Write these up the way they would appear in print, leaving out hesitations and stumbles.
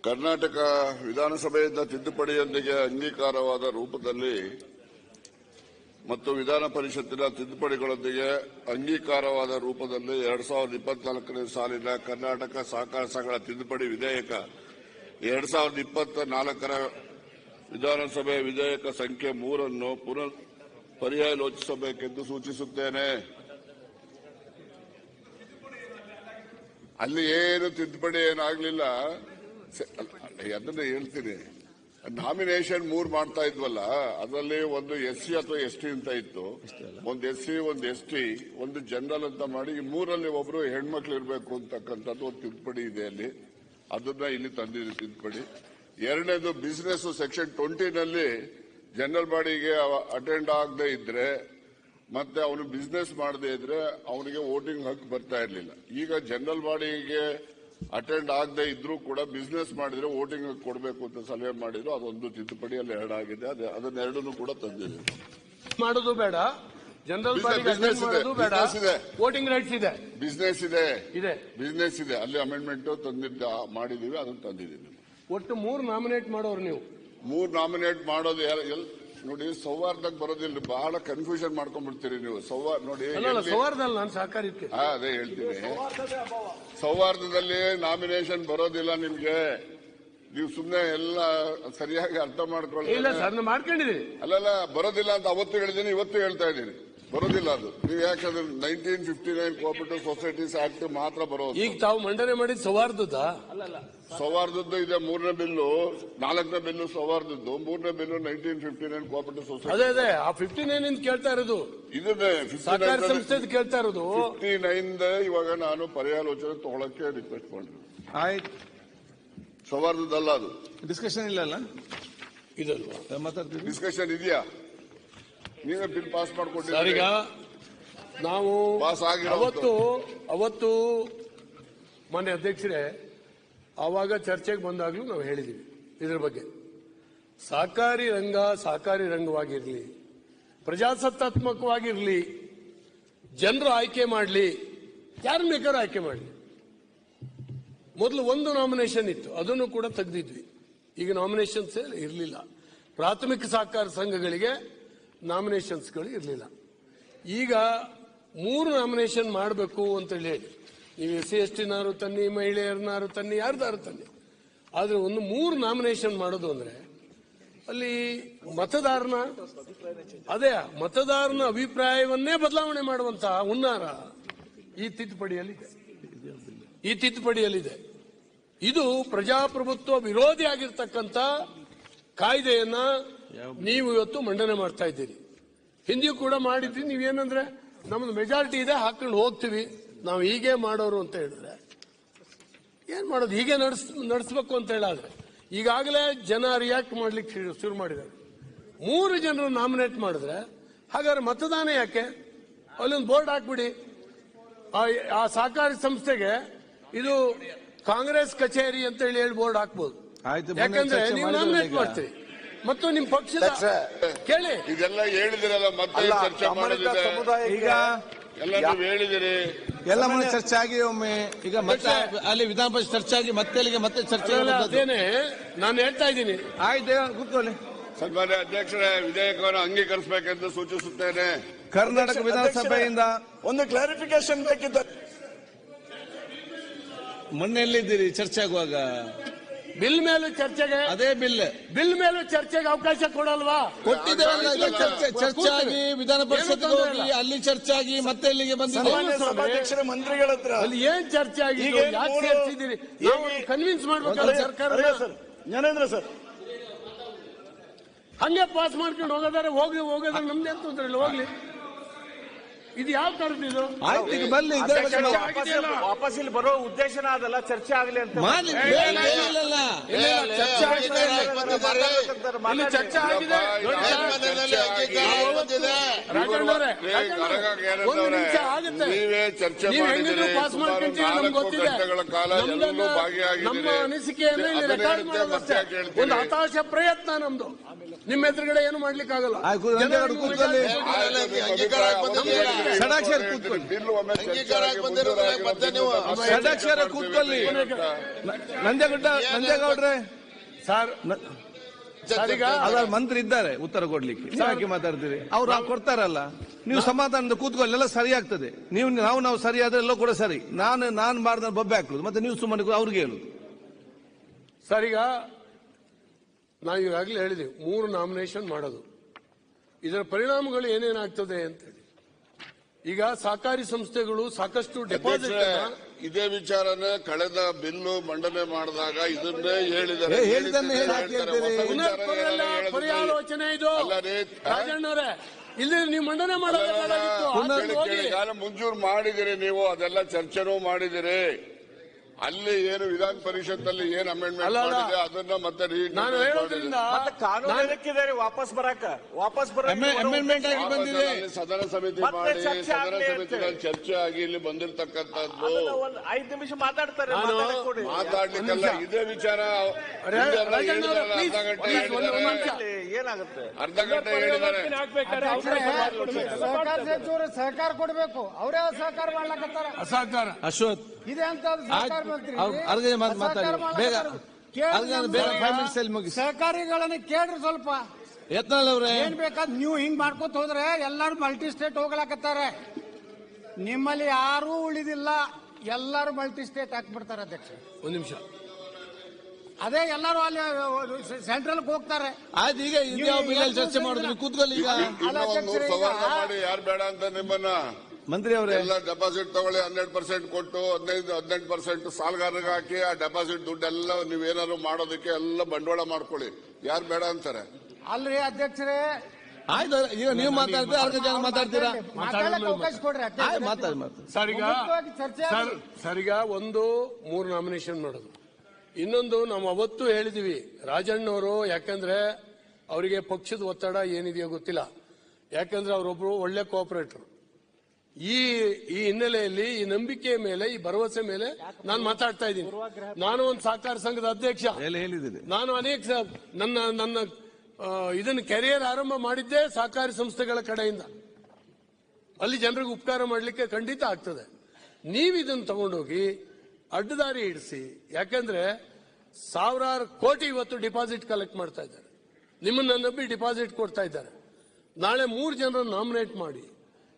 ಕರ್ನಾಟಕ ವಿಧಾನಸಭೆಯಿಂದ ತಿದ್ದುಪಡಿಯೊಂದಿಗೆ ಅಂಗೀಕಾರವಾದ ರೂಪದಲ್ಲಿ ಮತ್ತು ವಿಧಾನ ಪರಿಷತ್ತಿನ ತಿದ್ದುಪಡಿಗಳೊಂದಿಗೆ ಅಂಗೀಕಾರವಾದ ರೂಪದಲ್ಲಿ 2024ನೇ ಸಾಲಿನ ಕರ್ನಾಟಕ ಸಹಕಾರ ಸಂಘಗಳ ತಿದ್ದುಪಡಿ ವಿಧೇಯಕ 2024ರ ವಿಧಾನಸಭೆ ವಿಧೇಯಕ ಸಂಖ್ಯೆ 3 ಪುನಃ ಪರ್ಯಾಲೋಚಿಸಬೇಕೆಂದು ಸೂಚಿಸುತ್ತೇನೆ. ಅಲ್ಲಿ ಏನು ತಿದ್ದುಪಡಿ ಏನಾಗಲಿಲ್ಲ, ಅದನ್ನ ಹೇಳ್ತೀನಿ. ನಾಮಿನೇಷನ್ 3 ಮಾಡ್ತಾ ಇದ್ವಲ್ಲ, ಅದರಲ್ಲಿ ಒಂದು SC ಅಥವಾ ST ಅಂತ ಇತ್ತು, ಒಂದು SC, ಒಂದು ST, ಒಂದು ಜನರಲ್ ಅಂತ ಮಾಡಿ ಈ 3ರಲ್ಲಿ ಒಬ್ರು ಹೆಣ್ಮಕ್ಳು ಇರಬೇಕು ಅಂತಕ್ಕಂಥದ್ದು ಒಂದು ತಿದ್ದುಪಡಿ ಇದೆ ಅಲ್ಲಿ. ಅದನ್ನ ಇಲ್ಲಿ ತಂದಿದೆ ತಿದ್ದುಪಡಿ. ಎರಡನೇದು ಬಿಸಿನೆಸ್ ಸೆಕ್ಷನ್ 20ನಲ್ಲಿ ಜನರಲ್ ಬಾಡಿಗೆ ಅಟೆಂಡ್ ಆಗದೆ ಇದ್ರೆ ಮತ್ತೆ ಅವನು ಬಿಸ್ನೆಸ್ ಮಾಡದೇ ಇದ್ರೆ ಅವನಿಗೆ ವೋಟಿಂಗ್ ಹಕ್ಕು ಬರ್ತಾ ಇರಲಿಲ್ಲ. ಈಗ ಜನರಲ್ ಬಾಡಿಗೆ ಅಟೆಂಡ್ ಆಗದೆ ಇದ್ರೂ ಕೂಡ ಬಿಸ್ನೆಸ್ ಮಾಡಿದ್ರೆ ವೋಟಿಂಗ್ ಹಕ್ಕು ಕೊಡಬೇಕು ಅಂತ ಸಲಹೆ ಮಾಡಿದ್ರು. ಅದೊಂದು ತಿದ್ದುಪಡಿ ಅಲ್ಲಿ ಎರಡಾಗಿದೆ. ಅದನ್ನೆರಡನ್ನೂ ಕೂಡ ತಂದಿದೆ. ಮಾಡೋದು ಬೇಡ, ಜನರಲ್ ಬಿಸ್ನೆಸ್ ಇದೆ, ವೋಟಿಂಗ್ ರೈಟ್ಸ್ ಇದೆ, ಬಿಸ್ನೆಸ್ ಇದೆ, ಅಲ್ಲಿ ಅಮೆಂಡ್ಮೆಂಟ್ ಮಾಡಿದೀವಿ, ಅದನ್ನು ತಂದಿದ್ದೀವಿ. ಒಟ್ಟು 3 ನಾಮಿನೇಟ್ ಮಾಡೋರು ನೀವು. 3 ನಾಮಿನೇಟ್ ಮಾಡೋದು ನೋಡಿ, ಸೌಹಾರ್ದಕ್ಕೆ ಬರೋದಿಲ್ಲ. ಬಹಳ ಕನ್ಫ್ಯೂಷನ್ ಮಾಡ್ಕೊಂಡ್ಬಿಡ್ತೀರಿ ನೀವು. ನೋಡಿ, ಸೌಹಾರ್ದಲ್ಲ, ನಾನು ಸಹಕಾರಕ್ಕೆ ಅದೇ ಹೇಳ್ತೀನಿ. ಸೌಹಾರ್ದದಲ್ಲಿ ನಾಮಿನೇಷನ್ ಬರೋದಿಲ್ಲ ನಿಮ್ಗೆ. ನೀವು ಸುಮ್ನೆ ಎಲ್ಲ ಸರಿಯಾಗಿ ಅರ್ಥ ಮಾಡ್ಕೊಂಡಿದ್ದೀರಿ. ಅಲ್ಲಲ್ಲ, ಬರೋದಿಲ್ಲ ಅಂತ ಅವತ್ತು ಹೇಳಿದ್ದೀನಿ, ಇವತ್ತು ಹೇಳ್ತಾ ಇದ್ದೀನಿ, ಬರೋದಿಲ್ಲ ಅದು. ನೀವು ಯಾಕಂದ್ರೆ 1959 ಕೋಆಪರೇಟಿವ್ ಸೊಸೈಟೀಸ್ ಆಕ್ಟ್ ಮಾತ್ರ ಬರೋದು. ಈಗ ತಾವು ಮಂಡನೆ ಮಾಡಿದ ಸೌಹಾರ್ದದ್ದು ಇದೆ. 3ನೇ ಬಿಲ್ಲು, 4ನೇ ಬಿಲ್ಲು ಸೌಹಾರ್ದದ್ದು, 3ನೇ ಬಿಲ್ಲು 1959 ಕೋಆಪರೇಟಿವ್ ಸೊಸೈಟಿ. ಅದೇ ಆ 59 ಕೇಳ್ತಾ ಇರೋದು, ಇದನ್ನೇ ಸಹಕಾರ ಸಂಸ್ಥೆ ಕೇಳ್ತಾ ಇರೋದು. 59 ಇವಾಗ ನಾನು ಪರ್ಯಾಲೋಚನೆ ತಗೊಳಕ್ಕೆ ರಿಕ್ವೆಸ್ಟ್ ಮಾಡಿದ್ರು. ಆಯ್ತು, ಸೌಹಾರ್ದದ್ದಲ್ಲ ಅದು. ಡಿಸ್ಕಷನ್ ಇಲ್ಲ ಇದಲ್ವಾ? ಡಿಸ್ಕಷನ್ ಇದೆಯಾ? ನೀವೇ ಬಿಲ್ ಪಾಸ್ ಮಾಡ್ಕೊಟ್ಟಿದ್ದೀರಿ. ಈಗ ನಾವು ಅವತ್ತು ಮಾನ್ಯ ಅಧ್ಯಕ್ಷರೇ, ಆವಾಗ ಚರ್ಚೆಗೆ ಬಂದಾಗಲೂ ನಾವು ಹೇಳಿದ್ದೀವಿ ಇದ್ರ ಬಗ್ಗೆ. ಸಹಕಾರಿ ರಂಗವಾಗಿರಲಿ, ಪ್ರಜಾಸತ್ತಾತ್ಮಕವಾಗಿರಲಿ, ಜನರು ಆಯ್ಕೆ ಮಾಡಲಿ, ಯಾರನ್ನ ಬೇಕಾದ್ರೂ ಆಯ್ಕೆ ಮಾಡಲಿ. ಮೊದಲು ಒಂದು ನಾಮಿನೇಷನ್ ಇತ್ತು, ಅದನ್ನು ಕೂಡ ತೆಗೆದಿದ್ವಿ. ಈಗ ನಾಮಿನೇಷನ್ಸ್ ಇರಲಿಲ್ಲ. ಪ್ರಾಥಮಿಕ ಸಹಕಾರ ಸಂಘಗಳಿಗೆ ನಾಮಿನೇಷನ್ಸ್ಗಳು ಇರಲಿಲ್ಲ. ಈಗ 3 ನಾಮಿನೇಷನ್ ಮಾಡಬೇಕು ಅಂತ ಹೇಳಿ, ನೀವು SC STನಾರು ತನ್ನಿ, ಮಹಿಳೆಯರನ್ನಾರು ತನ್ನಿ, ಯಾರ್ದಾರು ತನ್ನಿ, ಆದ್ರೆ ಒಂದು 3 ನಾಮಿನೇಷನ್ ಮಾಡೋದು ಅಂದ್ರೆ ಅಲ್ಲಿ ಮತದಾರನ ಅಭಿಪ್ರಾಯವನ್ನೇ ಬದಲಾವಣೆ ಮಾಡುವಂತಹ ಹುನ್ನಾರ ಈ ತಿದ್ದುಪಡಿಯಲ್ಲಿದೆ. ಇದು ಪ್ರಜಾಪ್ರಭುತ್ವ ವಿರೋಧಿ ಆಗಿರ್ತಕ್ಕಂಥ ಕಾಯ್ದೆಯನ್ನ ನೀವು ಇವತ್ತು ಮಂಡನೆ ಮಾಡ್ತಾ ಇದ್ದೀರಿ. ಹಿಂದಿಯೂ ಕೂಡ ಮಾಡಿದ್ವಿ. ನೀವೇನಂದ್ರೆ ನಮ್ದು ಮೆಜಾರಿಟಿ ಇದೆ, ಹಾಕೊಂಡು ಹೋಗ್ತೀವಿ, ನಾವು ಹೀಗೆ ಮಾಡೋರು ಅಂತ ಹೇಳಿದ್ರೆ ಏನ್ ಮಾಡೋದು? ಹೀಗೆ ನಡೆಸಬೇಕು ಅಂತ ಹೇಳಿದ್ರೆ ಈಗಾಗಲೇ ಜನ ರಿಯಾಕ್ಟ್ ಮಾಡ್ಲಿಕ್ಕೆ ಶುರು ಮಾಡಿದ್ದಾರೆ. 3 ಜನರು ನಾಮಿನೇಟ್ ಮಾಡಿದ್ರೆ ಹಾಗಾದ್ರೆ ಮತದಾನ ಯಾಕೆ? ಅಲ್ಲೊಂದು ಬೋರ್ಡ್ ಹಾಕ್ಬಿಡಿ. ಆ ಸಹಕಾರಿ ಸಂಸ್ಥೆಗೆ ಇದು ಕಾಂಗ್ರೆಸ್ ಕಚೇರಿ ಅಂತ ಹೇಳಿ ಬೋರ್ಡ್ ಹಾಕ್ಬೋದು. ಯಾಕಂದ್ರೆ ನೀವು ನಾಮಿನೇಟ್ ಮಾಡ್ತೀರಿ ಮತ್ತು ನಿಮ್ ಪಕ್ಷದ ಕೇಳಿ ಇದೆಲ್ಲ ಹೇಳಿದಿರಲ್ಲ, ಮತ್ತೆ ಚರ್ಚೆ ಮಾಡಿದ್ರೆ ಈಗ ಎಲ್ಲ ನೀವು ಹೇಳಿದಿರಿ, ಎಲ್ಲ ಚರ್ಚೆ ಆಗಿ ಒಮ್ಮೆ ಈಗ ಮತ್ತೆ ಅಲ್ಲಿ ವಿಧಾನ ಪರಿಷತ್ ಚರ್ಚೆ ಆಗಿ ಮತ್ತೆ ಚರ್ಚೆ. ಅದೇನೆ ನಾನು ಹೇಳ್ತಾ ಇದ್ದೀನಿ. ಆಯ್ತು, ಕೂತ್ಕೊಳ್ಳಿ. ಸನ್ಮಾನ್ಯ ಅಧ್ಯಕ್ಷರೇ, ವಿಧೇಯಕವನ್ನು ಅಂಗೀಕರಿಸಬೇಕೆಂದು ಸೂಚಿಸುತ್ತೇನೆ. ಕರ್ನಾಟಕ ವಿಧಾನಸಭೆಯಿಂದ ಒಂದು ಕ್ಲಾರಿಫಿಕೇಶನ್ ಬೇಕಿತ್ತು. ಮಣ್ಣೆಲ್ಲಿದ್ದೀರಿ ಚರ್ಚೆ ಆಗುವಾಗ? ಬಿಲ್ ಮೇಲೂ ಚರ್ಚೆಗೆ, ಅದೇ ಬಿಲ್ ಮೇಲೂ ಚರ್ಚೆಗೆ ಅವಕಾಶ ಕೊಡಲ್ವಾ? ಕೊಟ್ಟಿದ್ದೇವೆ. ಚರ್ಚೆ ಆಗಿ ವಿಧಾನ ಪರಿಷತ್ ಹೋಗಿ ಅಲ್ಲಿ ಚರ್ಚೆ ಆಗಿ ಮತ್ತೆ ಇಲ್ಲಿಗೆ ಬಂದಿದ್ದೀವಿ. ಸಭಾಧ್ಯಕ್ಷರ ಮಂತ್ರಿಗಳ ಹತ್ರ ಅಲ್ಲಿ ಏನ್ ಚರ್ಚೆ ಆಗಿ ಸೇರಿಸಿದ್ದೀರಿ? ಕನ್ವಿನ್ಸ್ ಮಾಡ್ಬೇಕಲ್ಲ ಸರ್ಕಾರ. ಜ್ಞಾನೇಂದ್ರ ಸರ್, ಹಂಗೆ ಪಾಸ್ ಮಾಡ್ಕೊಂಡು ಹೋಗೋದಾರೆ ಹೋಗೋದ್ರೆ ನಮ್ದೇ ಅಂತ ಹೋಗ್ಲಿ. ಇದು ಯಾವ ತರದ್ದು? ಇದು ವಾಪಸ್ ಇಲ್ಲಿ ಬರೋ ಉದ್ದೇಶನ ಅದಲ್ಲ, ಚರ್ಚೆ ಆಗಲಿ ಅಂತ. ಇಲ್ಲಿ ಚರ್ಚೆ ಆಗಿದೆ ನೋಡಿ ರಾಜಣ್ಣವರೇ, ಒಂದು ನಿಮಿಷ ಆಗುತ್ತೆ. ನೀವೇ ಚರ್ಚೆ ನೀವು ಹೆಂಗಿದ್ರು ಪಾಸ್ ಮಾಡ್ಕೊಂತೀವಿ ನಮ್ಗೆ ಗೊತ್ತಿದೆ. ನಮ್ಮ ಅನಿಸಿಕೆಯನ್ನು ಇಲ್ಲಿ ರೆಕಾರ್ಡ್ ಮಾಡೋದಷ್ಟೇ. ಒಂದು ಹತಾಶ ಪ್ರಯತ್ನ ನಮ್ದು. ನಿಮ್ಮ ಎದುರುಗಡೆ ಏನು ಮಾಡ್ಲಿಕ್ಕೆ ಆಗಲ್ಲ. ಷಡಾಕ್ಷರ ಕೂತ್ಕೊಳ್ಳಿ. ನಂಜೇಗೌಡ್ರೆ ಸರ್ ಅದ್ರ ಮಂತ್ರಿ ಇದ್ದಾರೆ ಉತ್ತರ ಕೊಡ್ಲಿಕ್ಕೆ, ಯಾಕೆ ಮಾತಾಡ್ತೀರಿ? ಅವ್ರು ಕೊಡ್ತಾರಲ್ಲ, ನೀವು ಸಮಾಧಾನದ ಕೂತ್ಕೊಳ್ಳಿ, ಎಲ್ಲ ಸರಿ ಆಗ್ತದೆ. ನಾವು ಸರಿ ಆದ್ರೆ ಎಲ್ಲ ಕೂಡ ಸರಿ. ನಾನು ಮಾಡಿದ ಬೊಬ್ಬೆ ಹಾಕುದು, ಮತ್ತೆ ನೀವು ಸುಮ್ಮನೆ ಅವ್ರಿಗೆ ಹೇಳುದು. ಸರ್, ಈಗ ನಾವು ಈಗಾಗಲೇ ಹೇಳಿದೆವು 3 ನಾಮಿನೇಷನ್ ಮಾಡೋದು. ಇದರ ಪರಿಣಾಮಗಳು ಏನೇನಾಗ್ತದೆ ಅಂತೇಳಿ. ಈಗ ಸಹಕಾರಿ ಸಂಸ್ಥೆಗಳು ಸಾಕಷ್ಟು ಡೆಪಾಸಿಟ್ ಇದೇ ವಿಚಾರನೇ ಕಳೆದ ಬಿಲ್ಲು ಮಂಡನೆ ಮಾಡಿದಾಗ ಇದನ್ನೇ ಹೇಳಿದ್ದಾರೆ. ಪರ್ಯಾಲೋಚನೆ ಇದು ರಾಜಣ್ಣವರೇ, ಇಲ್ಲಿ ನೀವು ಮಂಡನೆ ಮಾಡೋದು ಮುಂಜೂರು ಮಾಡಿದಿರಿ. ನೀವು ಅದೆಲ್ಲ ಚರ್ಚೆನೂ ಮಾಡಿದಿರಿ. ಅಲ್ಲಿ ಏನು ವಿಧಾನ ಪರಿಷತ್ನಲ್ಲಿ ಏನು ಅಮೆಂಡ್ಮೆಂಟ್ ಮಾಡಿದೆ ಅದನ್ನ ಮತ್ತೆ ನಾನು ಹೇಳೋದ್ರಿಂದ ವಾಪಸ್ ಬರಕ ಅಮೆಂಡ್ಮೆಂಟ್ ಆಗಿ ಬಂದಿದೆ. ಸದನ ಸಮಿತಿ ಮಾಡಿ ಸದನ ಸಮಿತಿಯಲ್ಲಿ ಚರ್ಚೆ ಆಗಿ ಇಲ್ಲಿ ಬಂದಿರತಕ್ಕಂಥದ್ದು 5 ನಿಮಿಷ ಮಾತಾಡ್ತಾರೆ. ಮಾತಾಡ್ಲಿಕ್ಕೆಲ್ಲ ಇದೇ ವಿಚಾರ ಏನಾಗುತ್ತೆ? ಅರ್ಧ ಗಂಟೆ ಹೇಳಿದ್ದಾರೆ. ಸಹಕಾರ ಕೊಡಬೇಕು. ಅವರೇ ಸಹಕಾರ ಮಾಡ್ಲಕತ್ತಾರ. ಅಸಹಕಾರ ಅಶ್ವಥ್ ಇದೆ ಅಂತ ಸಹಕಾರಿಗಳನ್ನ ಕೇಳ್ರಿ ಸ್ವಲ್ಪ. ಯತ್ನಾಳ್ ಅವ್ರೆ, ಏನ್ ಬೇಕಾದ್ ನೀವು ಹಿಂಗ್ ಮಾಡ್ಕೊತ ಹೋದ್ರೆ ಎಲ್ಲಾರು ಮಲ್ಟಿ ಸ್ಟೇಟ್ ಹೋಗ್ಲಾಕತ್ತಾರೆ. ನಿಮ್ಮಲ್ಲಿ ಯಾರೂ ಉಳಿದಿಲ್ಲ, ಎಲ್ಲಾರು ಮಲ್ಟಿ ಸ್ಟೇಟ್ ಹಾಕ್ಬಿಡ್ತಾರೆ ಅಧ್ಯಕ್ಷ. ಒಂದು ನಿಮಿಷ, ಅದೇ ಎಲ್ಲರೂ ಅಲ್ಲಿ ಸೆಂಟ್ರಲ್ ಹೋಗ್ತಾರೆ. ಆಯ್ತು, ಈಗ ಇದ್ಯಾವ ಬಿಲ್ ಚರ್ಚೆ ಮಾಡಿದ್ವಿ, ಕೂತ್ಕೊಳ್ಳಿ. ಈಗ ಮಾಡಿ ಯಾರು ಬೇಡ ಅಂತ ನಿಮ್ಮನ್ನ ಮಂತ್ರಿ ಅವರೇ ಎಲ್ಲ ಡೆಪಾಸಿಟ್ ತಗೊಳ್ಳಿ, 12% ಕೊಟ್ಟು 18% ಸಾಲಗಾರರಿಗೆ ಹಾಕಿ ಆ ಡೆಪಾಸಿಟ್ ದುಡ್ಡೆಲ್ಲ ನೀವೇನಾದ್ರು ಮಾಡೋದಕ್ಕೆ ಎಲ್ಲ ಬಂಡವಾಳ ಮಾಡ್ಕೊಳ್ಳಿ. ಯಾರು ಬೇಡ ಅಂತಾರೆ? ಅಲ್ರಿ ಅಧ್ಯಕ್ಷರೇ, ಆಯ್ತು, ಈಗ ನೀವು ಮಾತಾಡ್ತೀರಾ, 6 ಜನ ಮಾತಾಡ್ತೀರಾ? ಅವಕಾಶ ಕೊಡ್ರಿ. ಸರಿಗ 3 ನಾಮಿನೇಷನ್ ಮಾಡೋದು. ಇನ್ನೊಂದು ನಾವು ಅವತ್ತು ಹೇಳಿದೀವಿ, ರಾಜಣ್ಣವರು ಯಾಕಂದ್ರೆ ಅವರಿಗೆ ಪಕ್ಷದ ಒತ್ತಡ ಏನಿದೆಯೋ ಗೊತ್ತಿಲ್ಲ, ಯಾಕಂದ್ರೆ ಅವರೊಬ್ರು ಒಳ್ಳೆ ಕೋಆಪರೇಟರ್. ಈ ಹಿನ್ನೆಲೆಯಲ್ಲಿ ಈ ನಂಬಿಕೆಯ ಮೇಲೆ, ಈ ಭರವಸೆ ಮೇಲೆ ನಾನು ಮಾತಾಡ್ತಾ ಇದ್ದೀನಿ. ನಾನು ಒಂದು ಸಹಕಾರ ಸಂಘದ ಅಧ್ಯಕ್ಷ. ನಾನು ಅನೇಕ ನನ್ನ ಇದನ್ನು ಕೆರಿಯರ್ ಆರಂಭ ಮಾಡಿದ್ದೇ ಸಹಕಾರಿ ಸಂಸ್ಥೆಗಳ ಕಡೆಯಿಂದ. ಅಲ್ಲಿ ಜನರಿಗೆ ಉಪಕಾರ ಮಾಡಲಿಕ್ಕೆ ಖಂಡಿತ ಆಗ್ತದೆ. ನೀವು ಇದನ್ನು ತಗೊಂಡೋಗಿ ಅಡ್ಡದಾರಿ ಇಡಿಸಿ, ಯಾಕಂದ್ರೆ ಸಾವಿರಾರು ಕೋಟಿ ಇವತ್ತು ಡಿಪಾಸಿಟ್ ಕಲೆಕ್ಟ್ ಮಾಡ್ತಾ ಇದ್ದಾರೆ. ನಿಮ್ಮನ್ನ ನಂಬಿ ಡಿಪಾಸಿಟ್ ಕೊಡ್ತಾ ಇದ್ದಾರೆ. ನಾಳೆ 3 ಜನರನ್ನು ನಾಮಿನೇಟ್ ಮಾಡಿ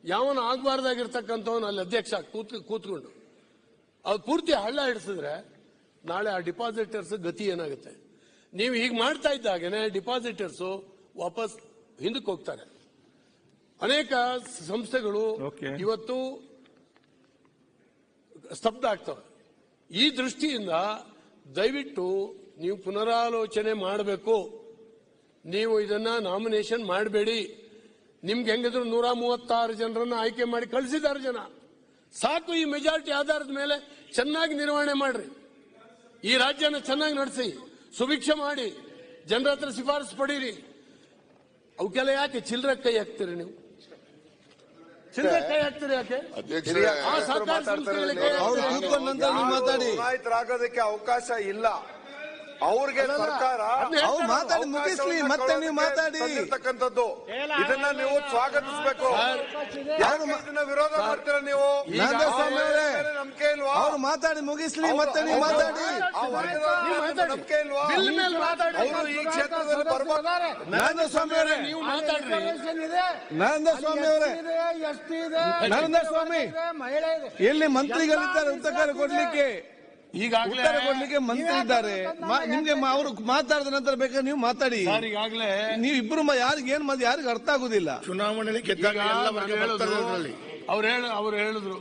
ಯಾವನ ಆಗಬಾರ್ದಾಗಿರ್ತಕ್ಕಂಥವನು ಅಲ್ಲಿ ಅಧ್ಯಕ್ಷ ಕೂತ್ಕೊಂಡು ಅದು ಪೂರ್ತಿ ಹಳ್ಳ ಹಿಡಿಸಿದ್ರೆ ನಾಳೆ ಆ ಡಿಪಾಸಿಟರ್ಸ್ ಗತಿ ಏನಾಗುತ್ತೆ? ನೀವು ಹೀಗೆ ಮಾಡ್ತಾ ಇದ್ದಾಗೇನೆ ಡಿಪಾಸಿಟರ್ಸ್ ವಾಪಸ್ ಹಿಂದಕ್ಕೆ ಹೋಗ್ತಾರೆ. ಅನೇಕ ಸಂಸ್ಥೆಗಳು ಇವತ್ತು ಸ್ತಬ್ಧ ಆಗ್ತವೆ. ಈ ದೃಷ್ಟಿಯಿಂದ ದಯವಿಟ್ಟು ನೀವು ಪುನರಾಲೋಚನೆ ಮಾಡಬೇಕು. ನೀವು ಇದನ್ನ ನಾಮಿನೇಷನ್ ಮಾಡಬೇಡಿ. ನಿಮ್ಗೆ ಹೆಂಗಿದ್ರು 136 ಜನರನ್ನ ಆಯ್ಕೆ ಮಾಡಿ ಕಳಿಸಿದ್ದಾರೆ ಜನ. ಸಾಕು, ಈ ಮೆಜಾರಿಟಿ ಆಧಾರದ ಮೇಲೆ ಚೆನ್ನಾಗಿ ನಿರ್ವಹಣೆ ಮಾಡ್ರಿ. ಈ ರಾಜ್ಯನ ಚೆನ್ನಾಗಿ ನಡೆಸಿ, ಸುಭಿಕ್ಷೆ ಮಾಡಿ, ಜನರ ಹತ್ರ ಶಿಫಾರಸು ಪಡೀರಿ. ಅವಕ್ಕೆಲ್ಲ ಯಾಕೆ ಚಿಲ್ಲರೆ ಕೈ ಹಾಕ್ತೀರಿ? ನೀವು ಚಿಲ್ಲರೆ ಕೈ ಹಾಕ್ತೀರಿ ಯಾಕೆ? ಆ ಸಹಕಾರ ಸಂಸ್ಥೆಗಳಿಗೆ ಆಗೋದಕ್ಕೆ ಅವಕಾಶ ಇಲ್ಲ. ಅವ್ರಿಗೆ ಸರ್ಕಾರ ಅವ್ರು ಮಾತಾಡಿ ಮುಗಿಸ್ಲಿ, ಮತ್ತೆ ನೀವು ಮಾತಾಡಿ. ಇದನ್ನ ನೀವು ಸ್ವಾಗತಿಸಬೇಕು. ವಿರೋಧ ಮಾಡ್ತೀರಾ ನೀವು? ನಂಬಿಕೆ ಇಲ್ವಾ? ಅವ್ರು ಮಾತಾಡಿ ಮುಗಿಸ್ಲಿ, ಮತ್ತೆ ನೀವು ಮಾತಾಡಿ. ನಂಬಿಕೆ ಇಲ್ವಾ? ಅವರು ಈ ಕ್ಷೇತ್ರದಲ್ಲಿ ಬರ್ಬೋದು. ನರೇಂದ್ರ ಸ್ವಾಮಿ ಅವರೇ, ನೀವು ಮಾತಾಡ್ರಿ. ನರೇಂದ್ರ ಸ್ವಾಮಿ ಅವರೇ, ಎಷ್ಟಿ ಇದೆ, ನರೇಂದ್ರ ಸ್ವಾಮಿ ಮಹಿಳೆ ಇದೆ. ಎಲ್ಲಿ ಮಂತ್ರಿಗಳಿದ್ದಾರೆ ಉತ್ತರ ಕೊಡ್ಲಿಕ್ಕೆ? ಈಗಾಗಲೇ ಉತ್ತರ ಕೊಡ್ಲಿಕ್ಕೆ ಮಂತ್ರಿ ಇದ್ದಾರೆ. ನಿಮ್ಗೆ ಅವರು ಮಾತಾಡಿದ ನಂತರ ಬೇಕಾದ್ರೆ ನೀವು ಮಾತಾಡಿ. ಈಗಾಗಲೇ ನೀವು ಇಬ್ರು ಯಾರಿಗೆ ಯಾರಿಗೆ ಅರ್ಥ ಆಗುದಿಲ್ಲ. ಚುನಾವಣೆಯಲ್ಲಿ ಅವ್ರು ಹೇಳಿದ್ರು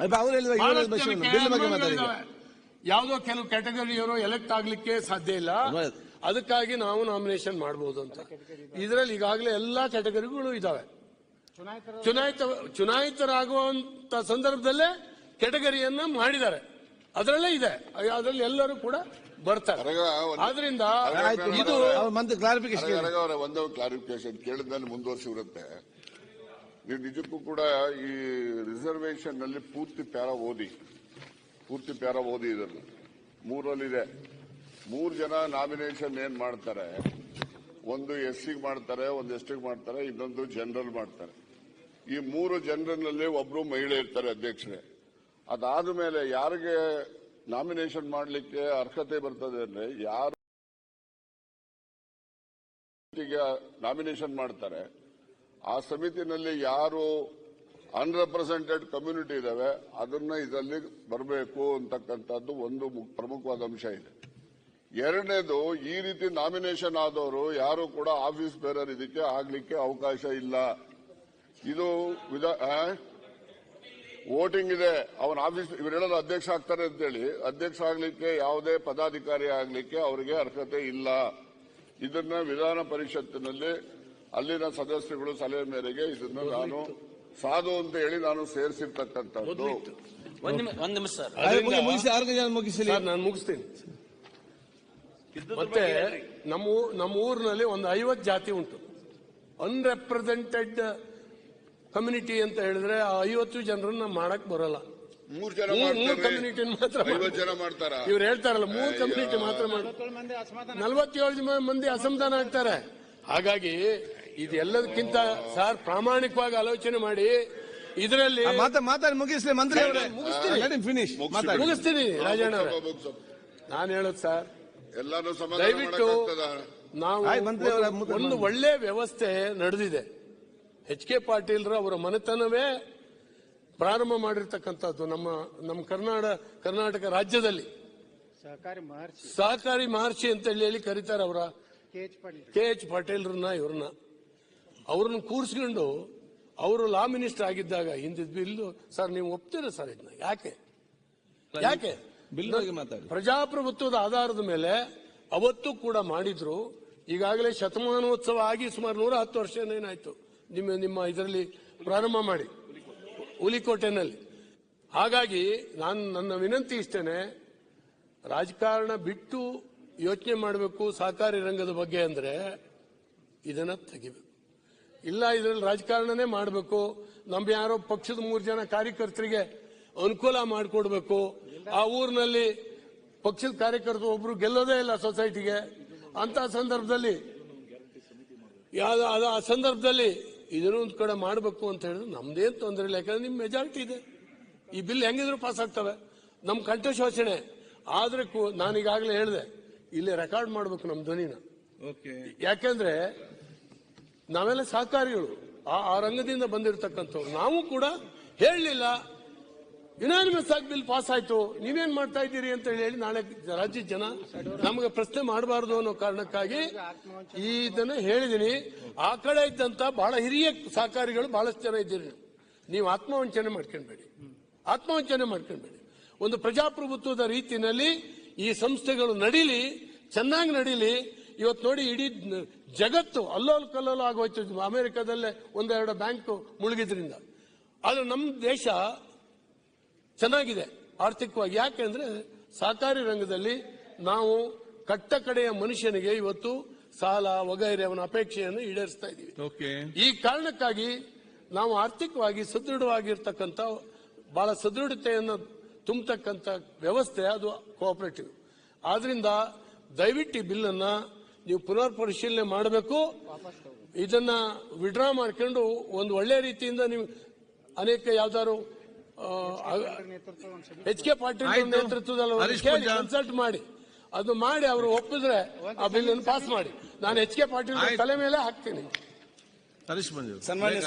ಬಿಲ್ ಬಗ್ಗೆ ಮಾತಾಡಿ. ಯಾವುದೋ ಕೆಲವು ಕ್ಯಾಟಗರಿಯವರು ಎಲೆಕ್ಟ್ ಆಗ್ಲಿಕ್ಕೆ ಸಾಧ್ಯ ಇಲ್ಲ, ಅದಕ್ಕಾಗಿ ನಾವು ನಾಮಿನೇಷನ್ ಮಾಡಬಹುದು ಅಂತ. ಇದರಲ್ಲಿ ಈಗಾಗಲೇ ಎಲ್ಲಾ ಕ್ಯಾಟಗರಿಗಳು ಇದಾವೆ. ಚುನಾಯಿತರಾಗುವಂತ ಸಂದರ್ಭದಲ್ಲೇ ಕ್ಯಾಟಗರಿಯನ್ನ ಮಾಡಿದ್ದಾರೆ. ಅದರಲ್ಲೇ ಇದೆ, ಅದರಲ್ಲಿ ಎಲ್ಲರೂ ಕೂಡ ಬರ್ತಾರೆ. ಆದ್ರಿಂದ ಇದು ಅವ್ರ ಮಂತ್ರಿ ಕ್ಲಾರಿಫಿಕೇಶನ್ ಅವರ ಒಂದು ಕ್ಲಾರಿಫಿಕೇಶನ್ ಕೇಳಿದ್ಮೇಲೆ ಮುಂದುವರಿಸಿರುತ್ತೆ. ನೀವು ನಿಜಕ್ಕೂ ಕೂಡ ಈ ರಿಸರ್ವೇಶನ್ ನಲ್ಲಿ ಪೂರ್ತಿ ಪ್ಯಾರ ಓದಿ ಇದನ್ನು 3ರಲ್ಲಿದೆ. 3 ಜನ ನಾಮಿನೇಷನ್ ಏನ್ ಮಾಡ್ತಾರೆ, ಒಂದು SC ಮಾಡ್ತಾರೆ, ಒಂದು ST ಮಾಡ್ತಾರೆ, ಇನ್ನೊಂದು ಜನರಲ್ ಮಾಡ್ತಾರೆ. ಈ 3 ಜನರಲ್ ನಲ್ಲಿ ಒಬ್ರು ಮಹಿಳೆ ಇರ್ತಾರೆ ಅಧ್ಯಕ್ಷರೇ. ಅದಾದ ಮೇಲೆ ಯಾರಿಗೆ ನಾಮಿನೇಷನ್ ಮಾಡಲಿಕ್ಕೆ ಅರ್ಹತೆ ಬರ್ತದೆ ಅಂದ್ರೆ ಯಾರು ನಾಮಿನೇಷನ್ ಮಾಡ್ತಾರೆ ಆ ಸಮಿತಿನಲ್ಲಿ ಯಾರು ಅನ್ರೆಪ್ರೆಸೆಂಟೆಡ್ ಕಮ್ಯುನಿಟಿ ಇದಾವೆ ಅದನ್ನ ಇದರಲ್ಲಿ ಬರಬೇಕು ಅಂತಕ್ಕಂಥದ್ದು ಒಂದು ಪ್ರಮುಖವಾದ ಅಂಶ ಇದೆ. ಎರಡನೇದು, ಈ ರೀತಿ ನಾಮಿನೇಷನ್ ಆದವರು ಯಾರು ಕೂಡ ಆಫೀಸ್ ಬೇರರ್ ಇದಕ್ಕೆ ಆಗ್ಲಿಕ್ಕೆ ಅವಕಾಶ ಇಲ್ಲ. ಇದು ವೋಟಿಂಗ್ ಇದೆ, ಅವನ ಆಫೀಸ್ ಇವರೆಲ್ಲ ಅಧ್ಯಕ್ಷ ಆಗ್ತಾರೆ ಅಂತೇಳಿ ಅಧ್ಯಕ್ಷ ಆಗ್ಲಿಕ್ಕೆ ಯಾವುದೇ ಪದಾಧಿಕಾರಿ ಆಗ್ಲಿಕ್ಕೆ ಅವರಿಗೆ ಅರ್ಹತೆ ಇಲ್ಲ. ಇದನ್ನ ವಿಧಾನ ಪರಿಷತ್ತಿನಲ್ಲಿ ಅಲ್ಲಿನ ಸದಸ್ಯರುಗಳು ಸಲಹೆ ಮೇರೆಗೆ ಇದನ್ನು ನಾನು ಸಾಧು ಅಂತ ಹೇಳಿ ನಾನು ಸೇರಿಸಿರ್ತಕ್ಕಂಥದ್ದು. ಒಂದ್ ನಿಮಿಷ ಸರ್, ಮುಗಿಸಿ ನಾನು ಮುಗಿಸ್ತೀನಿ. ಮತ್ತೆ ನಮ್ಮ ಊರಿನಲ್ಲಿ ಒಂದು 50 ಜಾತಿ ಉಂಟು. ಅನ್ರೆಪ್ರೆಸೆಂಟೆಡ್ ಕಮ್ಯುನಿಟಿ ಅಂತ ಹೇಳಿದ್ರೆ ಆ 50 ಜನರನ್ನ ಮಾಡಕ್ ಬರಲ್ಲ. 3 ಜನ ಕಮ್ಯುನಿಟಿ ಮಾತ್ರ 50 ಜನ ಮಾಡ್ತಾರ. ಇವ್ರು ಹೇಳ್ತಾರಲ್ಲ 3 ಕಮ್ಯುನಿಟಿ ಮಾತ್ರ 47 ಮಂದಿ ಅಸಮಾಧಾನ ಆಗ್ತಾರೆ. ಹಾಗಾಗಿ ಇದೆಲ್ಲದಕ್ಕಿಂತ ಸರ್ ಪ್ರಾಮಾಣಿಕವಾಗಿ ಆಲೋಚನೆ ಮಾಡಿ ಇದರಲ್ಲಿ ಮಾತಾಡಿ ಮುಗಿಸ್ಲಿ ಮಂತ್ರಿ ಅವರೇ. ಮುಗಿಸ್ತೀನಿ ರಾಜಣ್ಣ ಅವರೇ. ನಾನು ಹೇಳೋದು ಸರ್, ಎಲ್ಲಾನು ದಯವಿಟ್ಟು ನಾವು ಒಂದು ಒಳ್ಳೆ ವ್ಯವಸ್ಥೆ ನಡೆದಿದೆ. HK ಪಾಟೀಲ್ರ ಅವರ ಮನೆತನವೇ ಪ್ರಾರಂಭ ಮಾಡಿರ್ತಕ್ಕಂಥದ್ದು ನಮ್ಮ ಕರ್ನಾಟಕ ರಾಜ್ಯದಲ್ಲಿ ಸಹಕಾರಿ ಮಹರ್ಷಿ ಅಂತ ಹೇಳಿ ಕರೀತಾರೆ. ಅವರ KH ಪಾಟೀಲ್ರನ್ನ ಅವ್ರನ್ನ ಕೂರಿಸ್ಕೊಂಡು ಅವರು ಲಾ ಮಿನಿಸ್ಟರ್ ಆಗಿದ್ದಾಗ ಹಿಂದಿದ್ ಬಿಲ್ಲು ಸರ್ ನೀವು ಒಪ್ತೀರಾ ಸರ್ ಇದನ್ನ? ಯಾಕೆ ಪ್ರಜಾಪ್ರಭುತ್ವದ ಆಧಾರದ ಮೇಲೆ ಅವತ್ತು ಕೂಡ ಮಾಡಿದ್ರು. ಈಗಾಗಲೇ ಶತಮಾನೋತ್ಸವ ಆಗಿ ಸುಮಾರು 110 ವರ್ಷ ಏನಾಯ್ತು ನಿಮ್ಮ ಇದರಲ್ಲಿ ಪ್ರಾರಂಭ ಮಾಡಿ ಹುಲಿಕೋಟೆನಲ್ಲಿ. ಹಾಗಾಗಿ ನನ್ನ ವಿನಂತಿ ಇಷ್ಟೇನೆ, ರಾಜಕಾರಣ ಬಿಟ್ಟು ಯೋಚನೆ ಮಾಡಬೇಕು ಸಹಕಾರಿ ರಂಗದ ಬಗ್ಗೆ ಅಂದ್ರೆ ಇದನ್ನ ತೆಗಿಬೇಕು. ಇಲ್ಲ ಇದರಲ್ಲಿ ರಾಜಕಾರಣನೇ ಮಾಡಬೇಕು, ನಮ್ಮ ಯಾರೋ ಪಕ್ಷದ 3 ಜನ ಕಾರ್ಯಕರ್ತರಿಗೆ ಅನುಕೂಲ ಮಾಡಿಕೊಡ್ಬೇಕು, ಆ ಊರಿನಲ್ಲಿ ಪಕ್ಷದ ಕಾರ್ಯಕರ್ತರು ಒಬ್ರು ಗೆಲ್ಲೋದೇ ಇಲ್ಲ ಸೊಸೈಟಿಗೆ ಅಂತ ಸಂದರ್ಭದಲ್ಲಿ ಆ ಸಂದರ್ಭದಲ್ಲಿ ಇದನ್ನು ಒಂದು ಕಡೆ ಮಾಡಬೇಕು ಅಂತ ಹೇಳಿದ್ರೆ ನಮ್ದೇನು ತೊಂದರೆ ಇಲ್ಲ. ಯಾಕಂದ್ರೆ ನಿಮ್ ಮೆಜಾರಿಟಿ ಇದೆ, ಈ ಬಿಲ್ ಹೆಂಗಿದ್ರು ಪಾಸ್ ಆಗ್ತವೆ. ನಮ್ ಕಂಠ ಶೋಷಣೆ ಆದ್ರೆ ನಾನೀಗಾಗಲೇ ಹೇಳಿದೆ, ಇಲ್ಲಿ ರೆಕಾರ್ಡ್ ಮಾಡಬೇಕು ನಮ್ಮ ಧ್ವನಿನ. ಯಾಕೆಂದ್ರೆ ನಾವೆಲ್ಲ ಸಹಕಾರಿಗಳು, ಆ ರಂಗದಿಂದ ಬಂದಿರತಕ್ಕಂಥವ್ರು. ನಾವು ಕೂಡ ಹೇಳಲಿಲ್ಲ, ಯುನಾನಿಮಸ್ ಆಗಿ ಬಿಲ್ ಪಾಸ್ ಆಯ್ತು, ನೀವೇನ್ ಮಾಡ್ತಾ ಇದ್ದೀರಿ ಅಂತ ಹೇಳಿ ನಾಳೆ ರಾಜ್ಯದ ಜನ ನಮಗೆ ಪ್ರಶ್ನೆ ಮಾಡಬಾರದು ಅನ್ನೋ ಕಾರಣಕ್ಕಾಗಿ ಇದನ್ನ ಹೇಳಿದೀನಿ. ಆ ಕಡೆ ಇದ್ದಂತ ಬಹಳ ಹಿರಿಯ ಸಹಕಾರಿಗಳು ಬಹಳಷ್ಟು ಜನ ಇದ್ದೀರಿ. ನೀವು ಆತ್ಮವಂಚನೆ ಮಾಡ್ಕೊಳ್ಬೇಡಿ. ಒಂದು ಪ್ರಜಾಪ್ರಭುತ್ವದ ರೀತಿಯಲ್ಲಿ ಈ ಸಂಸ್ಥೆಗಳು ನಡೀಲಿ, ಚೆನ್ನಾಗಿ ನಡೀಲಿ. ಇವತ್ತು ನೋಡಿ ಇಡೀ ಜಗತ್ತು ಅಲ್ಲೋಲ್ ಕಲ್ಲೋಲ ಆಗೋಯ್ತು. ಅಮೆರಿಕದಲ್ಲೇ 1-2 ಬ್ಯಾಂಕ್ ಮುಳುಗಿದ್ರಿಂದ. ಆದ್ರೆ ನಮ್ಮ ದೇಶ ಚೆನ್ನಾಗಿದೆ ಆರ್ಥಿಕವಾಗಿ. ಯಾಕೆಂದ್ರೆ ಸಹಕಾರಿ ರಂಗದಲ್ಲಿ ನಾವು ಕಟ್ಟ ಕಡೆಯ ಮನುಷ್ಯನಿಗೆ ಇವತ್ತು ಸಾಲ ವಗೈರೆ ಅವನ ಅಪೇಕ್ಷೆಯನ್ನು ಈಡೇರಿಸ್ತಾ ಇದ್ದೀವಿ. ಈ ಕಾರಣಕ್ಕಾಗಿ ನಾವು ಆರ್ಥಿಕವಾಗಿ ಸದೃಢವಾಗಿರ್ತಕ್ಕಂಥ ಬಹಳ ಸದೃಢತೆಯನ್ನು ತುಂಬತಕ್ಕಂಥ ವ್ಯವಸ್ಥೆ ಅದು ಕೋಆಪರೇಟಿವ್. ಆದ್ರಿಂದ ದಯವಿಟ್ಟು ಈ ಬಿಲ್ ಅನ್ನ ನೀವು ಪುನರ್ ಪರಿಶೀಲನೆ ಮಾಡಬೇಕು. ಇದನ್ನ ವಿಡ್ರಾ ಮಾಡ್ಕೊಂಡು ಒಂದು ಒಳ್ಳೆ ರೀತಿಯಿಂದ ನೀವು ಅನೇಕ ಯಾವ್ದಾದ್ರು HK ಪಾಟೀಲ್ ನೇತೃತ್ವದಲ್ಲಿ ಕನ್ಸಲ್ಟ್ ಮಾಡಿ ಅದು ಮಾಡಿ ಅವರು ಒಪ್ಪಿದ್ರೆ ಆ ಬಿಲ್ ಅನ್ನು ಪಾಸ್ ಮಾಡಿ. ನಾನು HK ಪಾಟೀಲ್ ತಲೆ ಮೇಲೆ ಹಾಕ್ತೀನಿ.